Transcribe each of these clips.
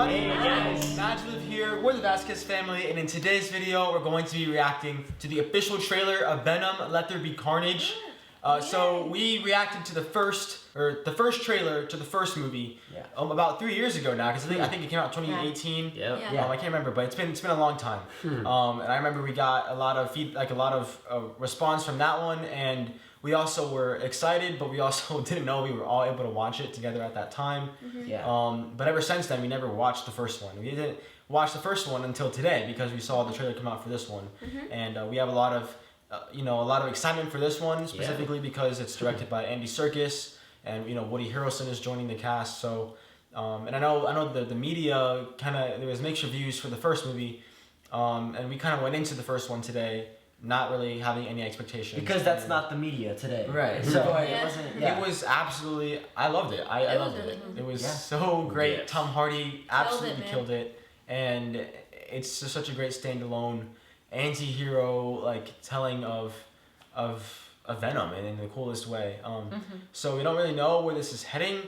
everybody. Hey guys. MaJeliv here, we're the Vasquez family, and in today's video we're going to be reacting to the official trailer of Venom, Let There Be Carnage. So we reacted to the first trailer to the first movie about 3 years ago now, because I think it came out in 2018. I can't remember, but it's been a long time. And I remember we got a lot of feedback, a lot of response from that one, and we also were excited, but we also didn't know we were all able to watch it together at that time. But ever since then, we never watched the first one. We didn't watch the first one until today because we saw the trailer come out for this one, and we have a lot of excitement for this one, specifically because it's directed by Andy Serkis, and Woody Harrelson is joining the cast. So, and I know the media there was mixed reviews for the first movie, and we kind of went into the first one today not really having any expectations. Because that's not the media today. Right. So it wasn't. It was absolutely. I loved it. I loved it. It was so great. Yes. Tom Hardy absolutely killed it, and it's just such a great standalone anti-hero telling of Venom, and in the coolest way. So we don't really know where this is heading.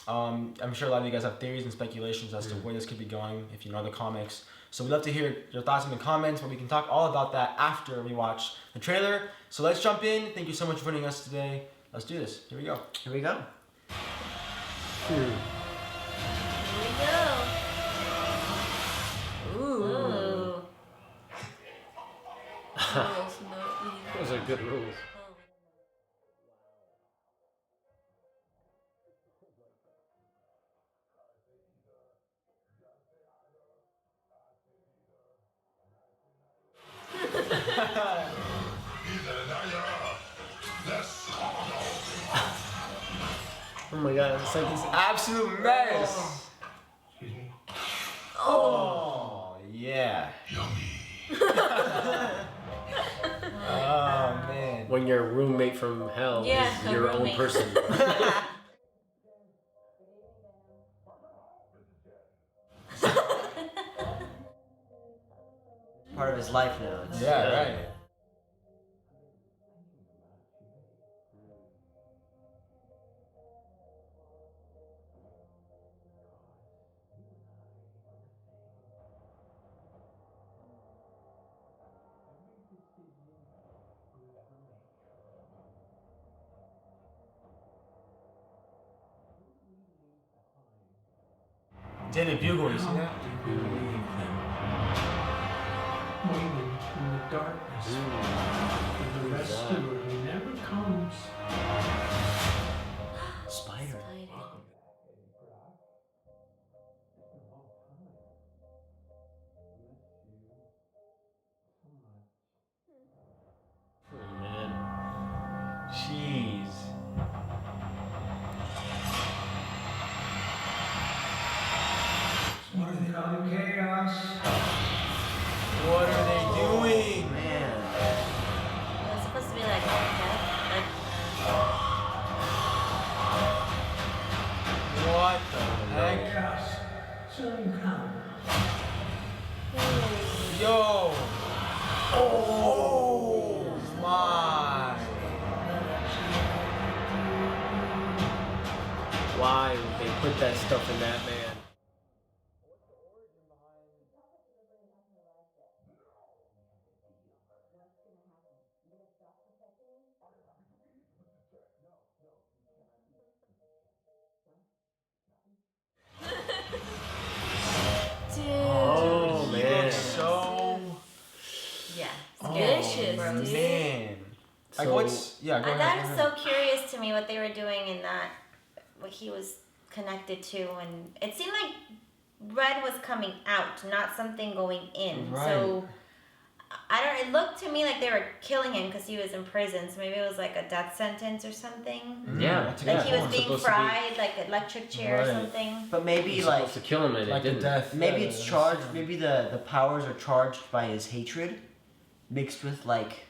I'm sure a lot of you guys have theories and speculations as to where this could be going if you know the comics. So we'd love to hear your thoughts in the comments, but we can talk all about that after we watch the trailer. So let's jump in. Thank you so much for joining us today. Let's do this. Here we go. Here we go. Here we go. Ooh. Those are good rules. Oh my god, it's like this absolute mess. Oh, yeah. Oh man. when your roommate from hell is your own person. Part of his life now. Right. Daily Bugle, you see that? Waiting in the darkness, and the rescuer who never comes. Spider. Oh man. Jeez. Chaos. What are they doing? Man. It's supposed to be like What the heck? Chaos. Soon come. Yo! Oh my! Why would they put that stuff in that man? Oh man. So suspicious, dude. Man. Like So- what's go ahead. That is so curious to me what they were doing in that, what he was connected to, and it seemed like Red was coming out, not something going in. Right. So it looked to me like they were killing him because he was in prison, so maybe it was like a death sentence or something. Yeah, that's a Like good he was point. being Supposed to be- fried, like electric chair or Right. something. But maybe He's like supposed to kill him and Like it the didn't. death. maybe it's charged. Maybe the powers are charged by his hatred, mixed with like.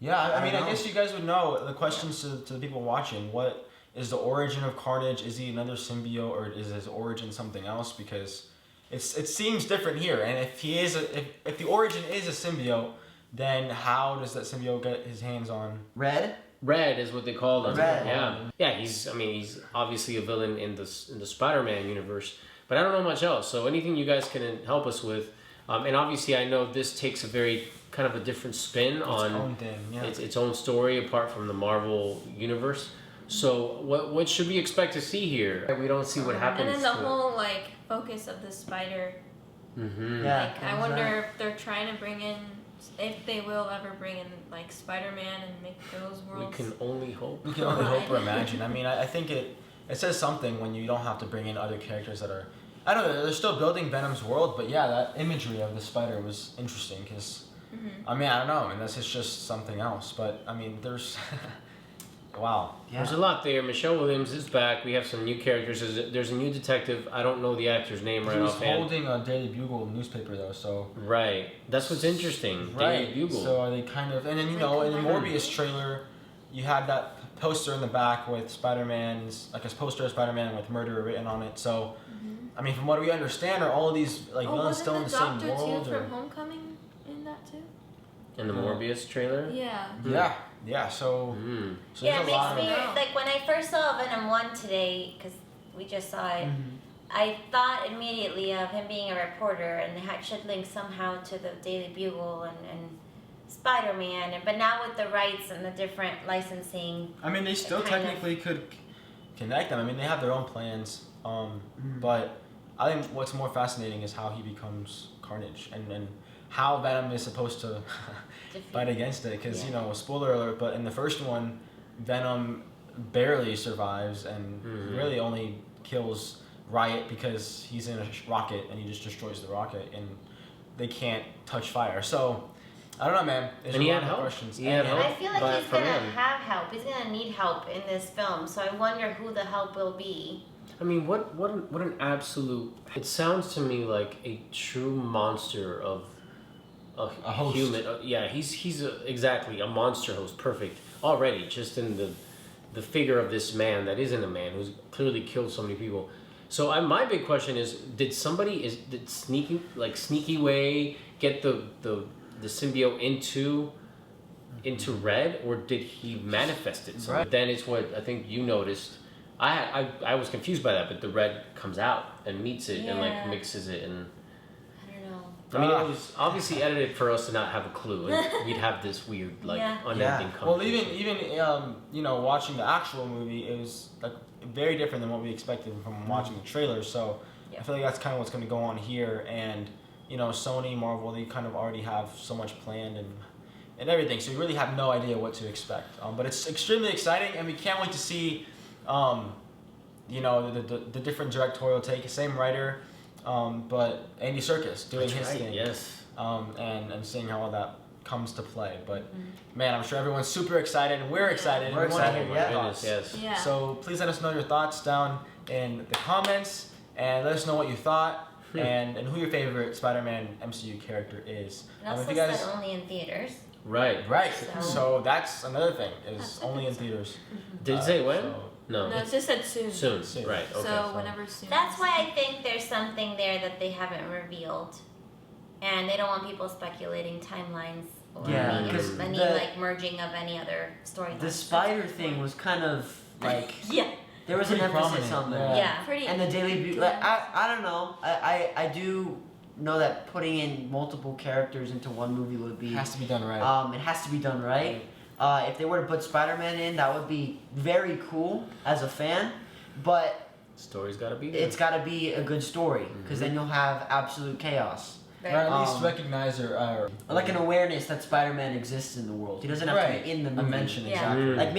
Yeah, I mean, I I know. guess you guys would know the questions to the people watching. What is the origin of Carnage? Is he another symbiote, or is his origin something else? Because it seems different here. And if he is if the origin is a symbiote, then how does that symbiote get his hands on? Red? Red is what they call him. Red. Yeah. Yeah, he's obviously a villain in the Spider-Man universe, But I don't know much else. So anything you guys can help us with, and obviously I know this takes a very kind of a different spin on own thing, yeah. its own story apart from the Marvel universe. So what should we expect to see here? We don't see what happens. And then the to whole like focus of the spider. Mm-hmm. Yeah. Like I wonder if they're trying to bring in, if they will ever bring in like Spider-Man and make those We worlds. can only hope. We can only hope or imagine. I mean, I think it says something when you don't have to bring in other characters that are. I don't know. They're still building Venom's world, but yeah, that imagery of the spider was interesting because. I mean, I don't know. I mean, this is just something else. But I mean, there's. Wow. Yeah. There's a lot there. Michelle Williams is back. We have some new characters. There's a new detective. I don't know the actor's name right He was offhand. holding a Daily Bugle newspaper though, so. Right. That's what's interesting. Right. Daily Bugle. So are they kind of, and then you know, in the Morbius trailer, you had that poster in the back with Spider-Man's, like a poster of Spider-Man with murder written on it. So, I mean, from what we understand, are all of these like villains still in the same Doctor world? Two Or? from Homecoming in that too? In the Morbius trailer. Yeah. Yeah. So, Mm. so Yeah, it there's a makes lot me of. like when I first saw Venom 1 today, because we just saw it. I thought immediately of him being a reporter, and it should link somehow to the Daily Bugle and Spider-Man, but now with the rights and the different licensing. I mean, they still kind of- technically could connect them. I mean, they have their own plans. But I think what's more fascinating is how he becomes Carnage and how Venom is supposed to fight against it. Because, you know, spoiler alert, but in the first one, Venom barely survives and really only kills Riot because he's in a rocket and he just destroys the rocket and they can't touch fire. So, I don't know, man. There's And a he lot had of help. questions. He had help. I feel like But he's from gonna him. have help. He's gonna need help in this film. So I wonder who the help will be. I mean, what an absolute. It sounds to me like a true monster of a host. human. Yeah, he's exactly a monster host. Perfect already, just in the figure of this man that isn't a man who's clearly killed so many people. So my big question is, did sneaky way get the symbiote into Red, or did he manifest it? So Right. then it's what I think you noticed. I was confused by that, but the Red comes out and meets it and like Yeah. mixes it, and I don't know. I mean it was obviously edited for us to not have a clue, and we'd have this weird like Yeah. unending Well, conversation. even you know, watching the actual movie, it was like very different than what we expected from watching the trailer. So I feel like that's kind of what's going to go on here. And you know, Sony, Marvel, they kind of already have so much planned and everything. So we really have no idea what to expect. But it's extremely exciting, and we can't wait to see, you know, the different directorial take. Same writer, but Andy Serkis doing That's his right, thing. yes. And seeing how all that comes to play. But man, I'm sure everyone's super excited, and we're excited. We're and we wanna excited, hear yeah. your Goodness, thoughts. yes. Yeah. So please let us know your thoughts down in the comments, and let us know what you thought and who your favorite Spider-Man MCU character is. It also if you said guys, only in theaters. Right. right. So- So that's another thing is That's only in good. theaters. Did it say when? So- No. No, it just said soon. Soon. Soon. Right. Okay. So whenever soon. That's why I think there's something there that they haven't revealed, and they don't want people speculating timelines or Yeah, any, 'cause any the- like merging of any other storyline. The spider thing was kind of like Yeah. there was an Pretty emphasis prominent, on that. Yeah. Pretty. And the Daily Bugle, like, I don't know. I do know that putting in multiple characters into one movie would be It has to be done right. it has to be done right. If they were to put Spider-Man in, that would be very cool as a fan, but Story's got to be there. it's got to be a good story because then you'll have absolute chaos. or at least um, recognize or Like an awareness that Spider-Man exists in the world. He doesn't have to be in the a movie. mention Yeah. exactly. Like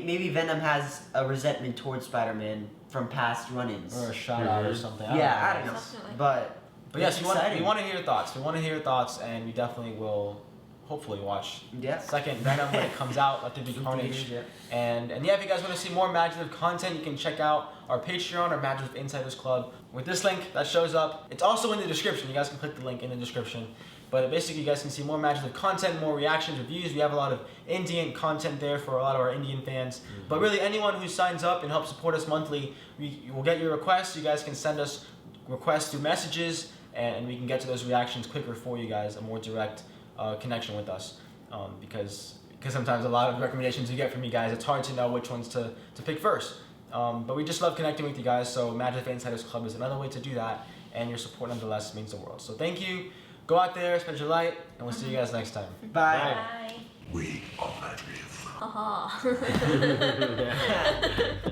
maybe Venom has a resentment towards Spider-Man from past run-ins. Or a shout out or something. Yeah, I don't know. Something like But But yes, it's we want exciting. to hear your thoughts. We want to hear your thoughts, and we definitely will hopefully watch yeah. second Venom when it comes out. Let there be Carnage. Yeah. And yeah, if you guys want to see more MaJeliv content, you can check out our Patreon or MaJeliv Insiders Club with this link that shows up. It's also in the description. You guys can click the link in the description. But basically, you guys can see more MaJeliv content, more reactions, reviews. We have a lot of Indian content there for a lot of our Indian fans. But really, anyone who signs up and helps support us monthly, we will get your requests. You guys can send us requests through messages, and we can get to those reactions quicker for you guys, a more direct connection with us. Because sometimes a lot of recommendations you get from you guys, it's hard to know which ones to pick first. But we just love connecting with you guys. So MaJeliv Insiders Club is another way to do that, and your support nonetheless means the world. So thank you. Go out there, spread your light, and we'll see you guys next time. Bye. Bye. We are MaJeliv. Haha. Yeah.